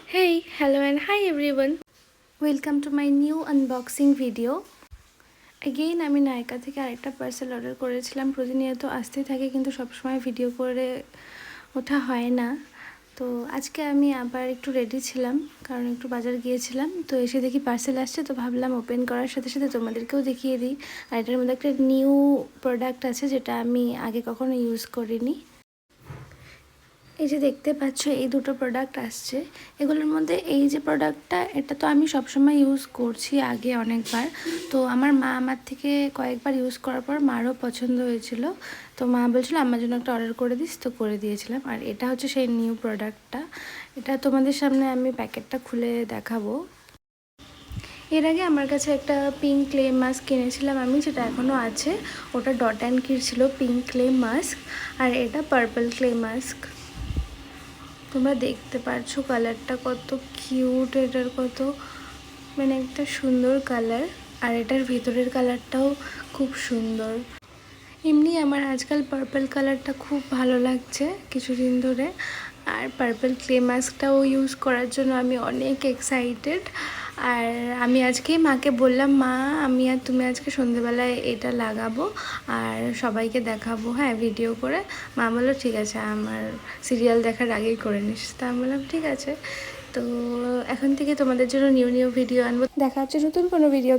Hey, hello and hi everyone. Welcome to my new unboxing video. Again আমি Nayka থেকে আরেকটা parcel order করেছিলাম। প্রতিনিয়ত আসতেই থাকে কিন্তু সবসময় ভিডিও করে ওঠা হয় না। তো আজকে আমি আবার একটু রেডি ছিলাম কারণ একটু বাজার গিয়েছিলাম। তো এসে দেখি পার্সেল আসছে, তো ভাবলাম ওপেন করার সাথে সাথে তোমাদেরকেও দেখিয়ে দিই। আর এটার মধ্যে একটা নিউ প্রোডাক্ট আছে যেটা আমি আগে কখনো ইউজ করিনি। এই যে দেখতে পাচ্ছ এই দুটো প্রোডাক্ট আসছে, এগুলোর মধ্যে এই যে প্রোডাক্টটা এটা তো আমি সবসময় ইউজ করছি আগে অনেকবার। তো আমার মা আমার থেকে কয়েকবার ইউজ করার পর মারও পছন্দ হয়েছিল, তো মা বলছিল আমার জন্য একটা অর্ডার করে দিস, তো করে দিয়েছিলাম। আর এটা হচ্ছে সেই নিউ প্রোডাক্টটা, এটা তোমাদের সামনে আমি প্যাকেটটা খুলে দেখাবো। এর আগে আমার কাছে একটা পিঙ্ক ক্লে মাস্ক কিনেছিলাম আমি, যেটা এখনও আছে। ওটা ডট অ্যান্ড কির ছিল পিঙ্ক ক্লে মাস্ক, আর এটা পার্পল ক্লে মাস্ক। তোমরা দেখতে পারছো কালারটা কত কিউট, এটার কত মানে একটা সুন্দর কালার, আর এটার ভিতরের কালারটাও খুব সুন্দর। এমনি আমার আজকাল পার্পল কালারটা খুব ভালো লাগছে কিছুদিন ধরে, আর পার্পল ক্লে মাস্কটাও ইউজ করার জন্য আমি অনেক এক্সাইটেড। আর আমি আজকে মাকে বললাম, মা আমি আর তুমি আজকে সন্ধেবেলায় এটা লাগাবো আর সবাইকে দেখাবো, হ্যাঁ ভিডিও করে। মা বললো ঠিক আছে, আমার সিরিয়াল দেখার আগেই করে নিস। তা আমি বললাম ঠিক আছে। তো এখন থেকে তোমাদের জন্য নিউ ভিডিও আনবো। দেখা হচ্ছে নতুন কোনো ভিডিও।